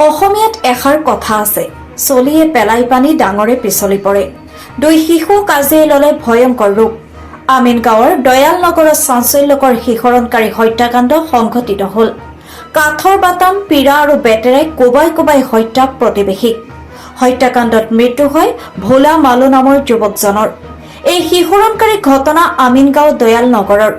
অসমীয়াত এষাৰ কথা আছে, চলিয়ে পেলাই পানী ডাঙৰে পিছলি পৰে। দুই শিশু কাজিয়াই ললে ভয়ংকৰ ৰূপ। আমিনগাঁৱৰ দয়ালনগৰত চাঞ্চল্যকৰ শিহৰণকাৰী হত্যাকাণ্ড সংঘটিত হল। কাঠৰ বাটাম, পীড়া আৰু বেতেৰে কোবাই কোবাই হত্যা প্ৰতিবেশীক। হত্যাকাণ্ডত মৃত্যু হয় ভোলা মালু নামৰ যুৱকজনৰ। এই শিহৰণকাৰী ঘটনা আমিনগাঁও দয়ালনগৰৰ।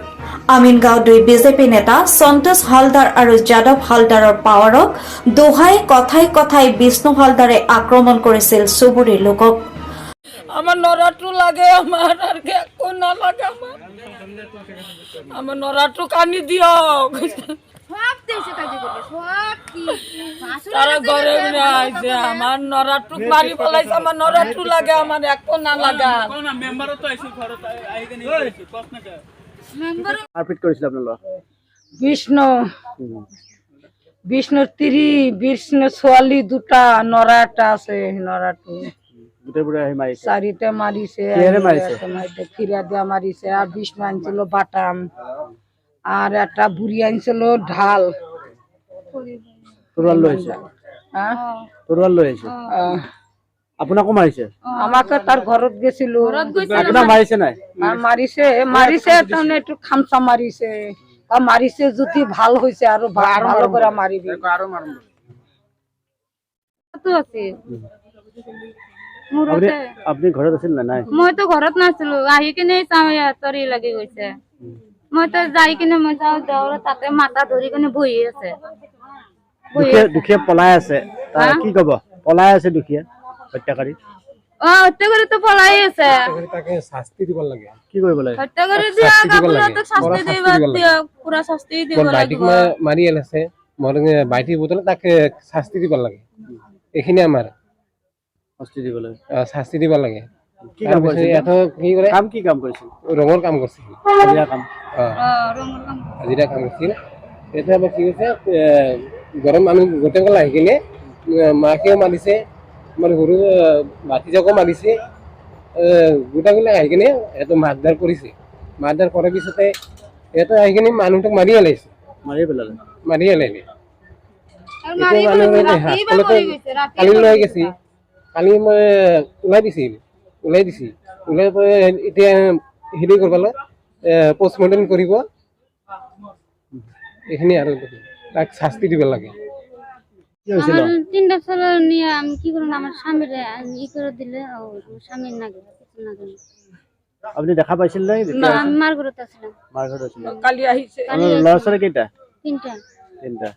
আমিনগাঁও দুই বিজেপি নেতা সন্তোষ হালদাৰ আৰু যাদৱ হালদাৰৰ পাৱাৰক দোহাই কথাই কথাই বিষ্ণু হালদাৰে আক্ৰমণ কৰিছিল চুবুৰীৰ লোকক। আমার নরাটু লাগে, আমার আর একো না লাগে, আমার নরাটু কানি দিও। তারা ঘরে আইছে, আমার নরাটু মারি ফেলাইছে, আমার নরাটু লাগে, আমার একো না লাগা। মারপিট করেছিল আপনার বিষ্ণুর বিষ্ণু ছোৱালী দুটা, নৰা এটা আছে, নৰাটো গোটেই বুড়ে মাৰিছে চাৰিটা মাৰিছে, ফিৰা দিয়া মাৰিছে। আর বিষ্ণু আনছিল বাটাম, আর একটা বুড়ি আনছিল ঢাল। তরোয়াল লইছে তরোয়াল লইছে আপনাকো মারিছে? আমাকে তার ঘরত গেছিল, আপনার মারিছে নাই? মারিছে তাৰমানে একটু খামচা মাৰিছে। মাৰিছে যদি ভাল হয়েছে, আৰো ভালো কৰে মাৰিবি। আপনি ঘৰত আছিল না নাই? মই তো ঘৰত নাছিলো, আহি কিনে চাওঁ তৰি লাগি গৈছে। মই তো যাই কিনে মই চাওঁ দেওৰ তাতে মাথা ধৰি কিনে বহি আছে। দুখীয়া পলাই আছে, কি কব? পলাই আছে দুখীয়া হত্যাকাৰী। হত্যাকাৰী তো পলাই আছে, তাকে শাস্তি দিব লাগে। কি কৰিব লাগে? হত্যাকাৰী দিয়া আপোনালোকক শাস্তি দিয়ক, পুৰা শাস্তি দিব লাগিব। মাৰি আছে বাইটিৰ বদলে তাকে শাস্তি দিব লাগে। এইখিনি আমাৰ শাস্তি দিব লাগে। কি কাম কৰিছিল? কি কাম কৰিছিল? ৰঙৰ কাম কৰিছিল, হাজিৰা কাম। হাজিৰা কাম কৰিছিল। এতিয়া আমাৰ কি হৈছে, গৰম মানুহ গোটেইসকল আহি কিনে মাকেও মাৰিছে, আমাৰ সৰু ভাতিজাকো মাৰিছে। গোটেইবিলাক আহি কিনে এইটো মাৰধাৰ কৰিছে। মাৰধাৰ কৰাৰ পিছতে ইয়াতে আহি কিনে মানুহটোক মাৰি পেলাইছে। মাৰি পেলাইলে। কালি লৈ গৈছে, কালি মই ওলাই দিছি এতিয়া হেৰি কৰিব পষ্টমৰ্টেম কৰিব। এইখিনি আৰু তাক শাস্তি দিব লাগে। আমার 3 বছর নিয়ে আমি কি করব, আমার স্বামীর ই করে দিলে, স্বামীর নাগে কিছু না গেল। আপনি দেখা পাইছিল নাই? আমি মার ঘরত আছিলাম। মার ঘৰত আছিল। কালি আহিছে। ল'ৰা ছোৱালী কেইটা? 3টা।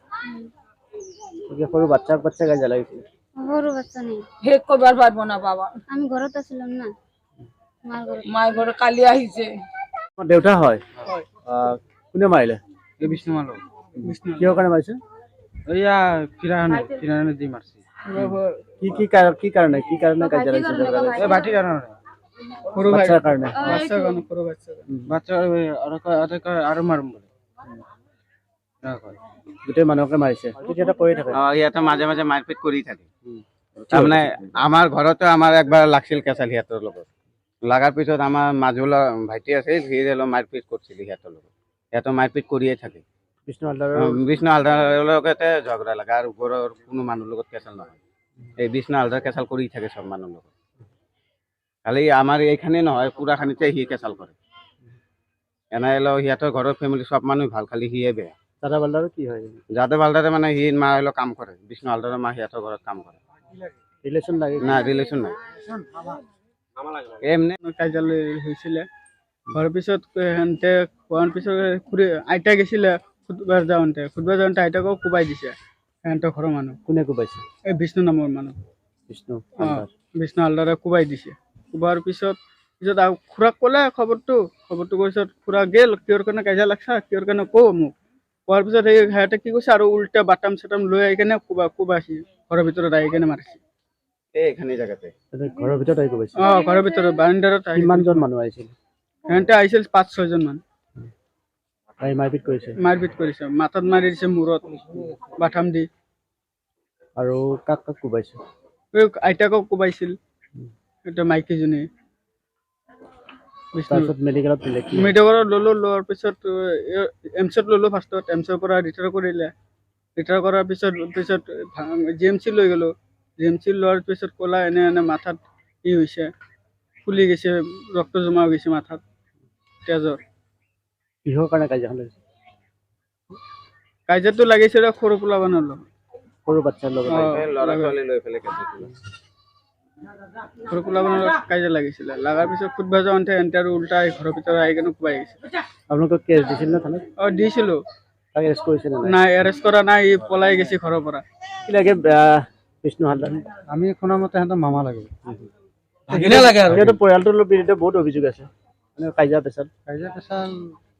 সৰু বাচ্চা গাই জ্বালাইছিল। সৰু বাচ্চা নেই, হে কবার পারবো না বাবা, আমি ঘরত আছিলাম না, মায়ের ঘরে কালি আহিছে। আমার দেউতা হয়। কোনে মাৰিলে? বিষ্ণু মালো কিহৰ কাৰণে মাৰিছে? এয়া ফিৰানে দি মাৰছি। কি কাৰণে গাই জ্বালাইছিল? বাটিৰ কাৰণে, সৰু বাচ্চাৰ কাৰণে। বাচ্চা আৰু মাৰিম বুলি গোটেই মানুহকে মাৰিছে। কৰি থাকে ইয়াতে মাজে মাজে মাৰপিট কৰি থাকে। তাৰমানে আমাৰ ঘৰতো আমাৰ একবাৰ লাগছিল কেঁচাল সিহঁতৰ লগত। লাগাৰ পিছত আমাৰ মাজুলৰ ভাইটি আছিল, সি মাৰপিট কৰিছিল সিহঁতৰ লগত। সিহঁতৰ মাৰপিট কৰিয়ে থাকে। বিষ্ণু হালদাৰৰ লগতে ঝগড়া লাগে, আৰু ঘৰৰ কোনো মানুহৰ লগত কেঁচাল নহয়। এই বিষ্ণু হালদাৰ কেঁচাল কৰি থাকে চব মানুহৰ লগত। খালি আমাৰ এইখানে নহয়, পুৰাখানিতে সি কেঁচাল কৰে। এনাই সিহঁতৰ ঘৰৰ ফেমিলি চব মানুহ ভাল, খালি সিয়ে বেয়া। যাদৱ হালদাৰ কি হয়? যাদৱ হালদাৰে মানে সি মা কাম কৰে, বিষ্ণু হালদাৰৰ মা সিহঁতৰ ঘৰত কাম কৰে। ৰিলেশ্যন লাগে না, ৰিলেশ্যন নাই। এমনি কাজিয়া হৈছিলে। হোৱাৰ পিছত সিহঁতে খোৱাৰ পিছত আইতা গৈছিলে খুদবাৰ যাওঁতে আইতাকো কোবাই দিছে সিহঁতৰ ঘৰৰ মানুহ। কোনে কোবাইছে? এই বিষ্ণু নামৰ মানুহ। বিষ্ণু হালদাৰে কোবাই দিছে। কোবাৰ পিছত খুৰাক ক'লে খবৰটো পিছত খুৰা গেল, কিহৰ কাৰণে কাজিয়া লাগছা, কিহৰ কাৰণে কওঁ মোক। কোৱাৰ পিছত এই সিহঁতে কি কৈছে, আৰু উল্টা বাটাম চাটাম লৈ আহি কিনে কোবাইছে, ঘৰৰ ভিতৰত আহি কিনে মাৰিছে। এইখানি জায়গাতে ঘৰৰ ভিতৰত আহি কোবাইছে? ঘৰৰ ভিতৰত বাৰাণ্ডাৰত। কিমানজন মানুহ আহিছিল? সিহঁতে আহিছিল 5-6জন মান। মাৰপিট কৰিছে, মাথাত মাৰি দিছে, মূৰত বাটাম দি। আৰু কাক কোবাইছে? আইতাকক কোবাইছিল, এটা মাইকীজনী। মেডিকেলত ললো, লোৱাৰ পিছত এমছত ললো। ফাৰ্ষ্টত এমছৰ পৰা ৰিটায়াৰ কৰিলে। লেটাৰ কৰাৰ পিছত GMC লৈ গ'লো। GMC লোৱাৰ পিছত ক'লা এনে মাথাত ই হৈছে, ফুলি গৈছে, ৰক্ত জমা হৈ গৈছে মাথাত, তেজৰ। কিহৰ কাৰণে কাজিয়াখন লাগিছে? কাজিয়াটো লাগিছিলে সৰু পোলাপানৰ লগত, সৰু বাচ্ছাৰ লগত। ল'ৰা ছোৱালী লৈ পেলাই কেঁচুৱাটো। সৰু পোলাপানৰ লগত কাজিয়া লাগিছিলে। লগাৰ পিছত ফুটবল যাওঁতে এন্তে আৰু উল্টা ঘৰৰ ভিতৰত আহি কেনে কোবাই গৈছে। আপোনালোকক কেছ দিছিল নে থানাত? দিছিলোঁ। তাক এৰেষ্ট কৰিছে নে নাই? নাই, এৰেষ্ট কৰা নাই, ই পলাই গৈছে ঘৰৰ পৰা। কি লাগে বিষ্ণু হালদাৰ? আমি শুনা মতে সিহঁতৰ মামা লাগে। সিহঁতৰ পৰিয়ালটোৰ বিৰুদ্ধে বহুত অভিযোগ আছে, মানে কাজিয়া পেচাল।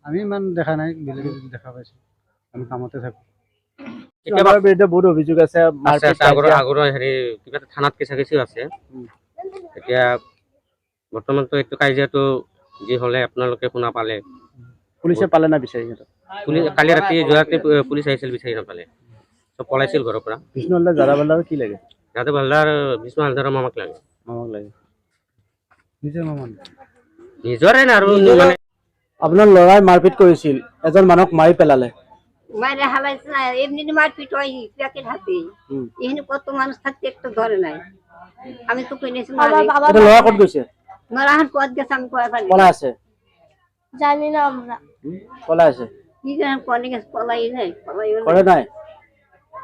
আমি ইমান দেখা নাই, বেলেগে যদি দেখা পাইছো, আমি কামতে থাকো। আমাৰ বিৰুদ্ধে বহুত অভিযোগ আছে, আগৰ হেৰি কিবা এটা থানাত কেঁচা আছে। এতিয়া বৰ্তমানতো এইটো কাজিয়াটো যি হ'লে আপোনালোকে শুনা পালে। পুলিচে পালে না বিচাৰি? কালি ৰাতি যোৱা ৰাতি পুলিচ আহিছিল, বিচাৰি নাপালে, চব পলাইছিল ঘৰৰ পৰা। বিষ্ণু হালদাৰ জাদা বালদাৰ কি লাগে? যাতে ভালদাৰ বিষ্ণু হালদাৰৰ মামাক লাগে। মামাক লাগে। নিজে মামা নিজৰে না আৰু মানে আপোনাৰ ল'ৰাই মাৰপিট কৰিছিল, এজন মানুহক মাৰি পেলালে। মায়েরা হালাইছে না, এমনি মারপিট হয় প্যাকেট হাতে, এখানে কত মানুষ থাকতে একটু ধরে নাই। আমি তো কিনেছি এটা ল'ৰা ক'ত গৈছে? নরাহান পথ গেছে, আমি কয়ে পারি পলাই আছে? জানি না আমরা পলাই আছে? কি জানি কনে গেছে, পলাই নাই, পলাই ঘরে নাই?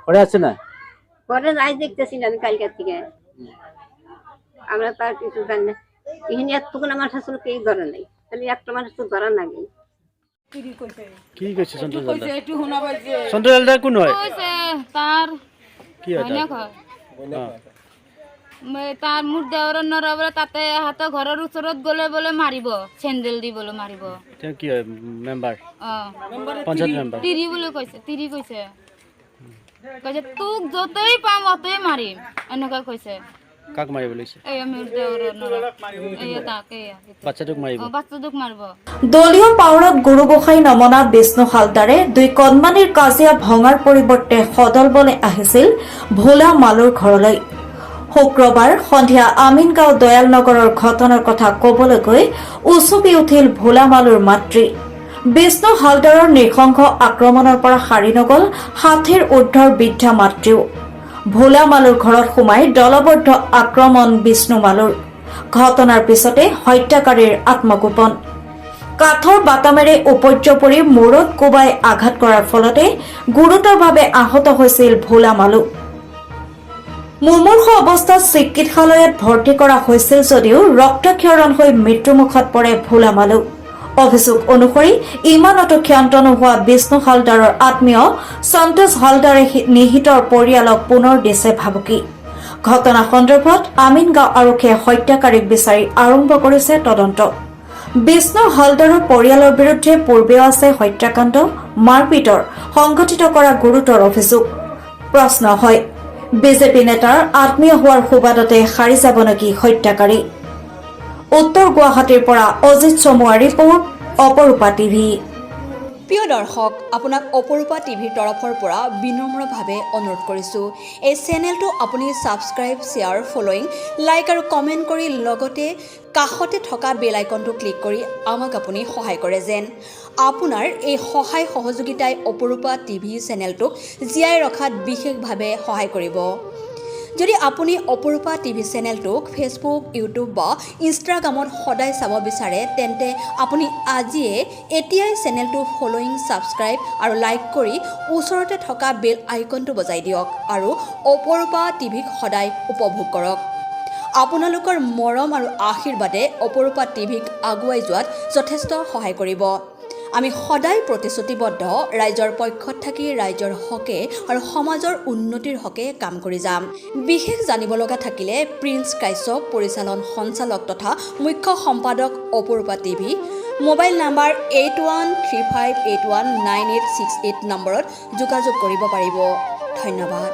ঘরে আছে না? ঘরে যাই দেখতেছি না আমি কালকার থেকে। আমরা তার কিছু জানি না, এখানে এতক্ষণ আমার শাশুড়ি কেউ ধরে নাই, তাহলে একটা মানুষ তো ধরা লাগে। কি কৈছে সন্তোষ হালদাৰ? সন্তোষ হালদাৰ কোন হয়? তাৰ কি হয় তাৰ? তাৰ মোৰ দেওৰৰ নৰবৰে তাতে হাতৰ ঘৰৰ ওচৰত গ'লে বোলে মাৰিব, চেণ্ডেল দি বোলে মাৰিব। তেওঁ কি হয়, মেম্বাৰ? পঞ্চায়ত মেম্বাৰ? তিৰি বুলি কৈছে, তিৰি কৈছে তোক য'তেই পাম অতেই মাৰিম, এনেকুৱা কৈছে। কাক মাৰিব লাগিছে? মোৰ দেওৰৰ নৰক বাচ্চাটোক মাৰিব? বাচ্চাটোক মাৰিব। দলীয় পাউৰত গুৰু গোসাঁই নমনা বিষ্ণু হালদাৰে দুই কণমানিৰ কাজিয়া ভঙাৰ পৰিৱৰ্তে সদল বলে আহিছিল ভোলা মালুৰ ঘৰলৈ। শুক্ৰবাৰ সন্ধিয়া আমিনগাঁও দয়াল নগৰৰ ঘটনাৰ কথা কবলৈ গৈ উচপি উঠিল ভোলা মালুৰ মাতৃ। বিষ্ণু হালদাৰৰ নৃশংস আক্ৰমণৰ পৰা সাৰি নগল ৬০ৰ ঊৰ্ধৰ বৃদ্ধা মাতৃও। ভোলা মালুৰ ঘৰত সোমাই দলবদ্ধ আক্ৰমণ বিষ্ণু মালুৰ। ঘটনাৰ পিছতে হত্যাকাৰীৰ আত্মগোপন। কাঠৰ বাটামেৰে উপৰ্য পৰি মূৰত কোবাই আঘাত কৰাৰ ফলতে গুৰুতৰভাৱে আহত হৈছিল ভোলা মালু। মুমূৰ্ষ অৱস্থাত চিকিৎসালয়ত ভৰ্তি কৰা হৈছিল যদিও ৰক্তক্ষৰণ হৈ মৃত্যুমুখত পৰে ভোলা মালু। অভিযোগ অনুসৰি ইমানতো ক্ষান্ত নোহোৱা বিষ্ণু হালদাৰৰ আত্মীয় সন্তোষ হালদাৰে নিহিতৰ পৰিয়ালক পুনৰ দিছে ভাবুকি। ঘটনা সন্দৰ্ভত আমিনগাঁও আৰক্ষীয়ে হত্যাকাৰীক বিচাৰি আৰম্ভ কৰিছে তদন্ত। বিষ্ণু হালদাৰৰ পৰিয়ালৰ বিৰুদ্ধে পূৰ্বেও আছে হত্যাকাণ্ড, মাৰপিটৰ সংঘটিত কৰা গুৰুতৰ অভিযোগ। প্ৰশ্ন হয়, বিজেপি নেতাৰ আত্মীয় হোৱাৰ সুবাদতে সাৰি যাব নেকি হত্যাকাৰী? উত্তৰ গুৱাহাটীৰ পৰা অজিত চমুৱাৰ ৰিপৰ্ট, অপৰূপা টিভি। প্ৰিয় দৰ্শক, আপোনাক অপৰূপা টিভিৰ তৰফৰ পৰা বিনম্ৰভাৱে অনুৰোধ কৰিছোঁ, এই চেনেলটো আপুনি ছাবস্ক্ৰাইব, শ্বেয়াৰ, ফলোইং, লাইক আৰু কমেণ্ট কৰি লগতে কাষতে থকা বেল আইকনটো ক্লিক কৰি আমাক আপুনি সহায় কৰে যেন। আপোনাৰ এই সহায় সহযোগিতাই অপৰূপা টিভি চেনেলটোক জীয়াই ৰখাত বিশেষভাৱে সহায় কৰিব। যদি আপুনি অপৰূপা টিভি চেনেলটোক ফেচবুক, ইউটিউব বা ইনষ্টাগ্ৰামত সদায় চাব বিচাৰে, তেন্তে আপুনি এতিয়াই চেনেলটো ফলোইং, ছাবস্ক্ৰাইব আৰু লাইক কৰি ওচৰতে থকা বেল আইকনটো বজাই দিয়ক আৰু অপৰূপা টিভিক সদায় উপভোগ কৰক। আপোনালোকৰ মৰম আৰু আশীৰ্বাদে অপৰূপা টিভিক আগুৱাই যোৱাত যথেষ্ট সহায় কৰিব। আমি সদায় প্ৰতিশ্ৰুতিবদ্ধ, ৰাইজৰ পক্ষত থাকি ৰাইজৰ হকে আৰু সমাজৰ উন্নতিৰ হকে কাম কৰি যাম। বিশেষ জানিব লগা থাকিলে প্ৰিন্স কাশ্যপ, পৰিচালন সঞ্চালক তথা মুখ্য সম্পাদক অপৰূপা টিভি, মোবাইল নাম্বাৰ 8135819868 নম্বৰত যোগাযোগ কৰিব পাৰিব। ধন্যবাদ।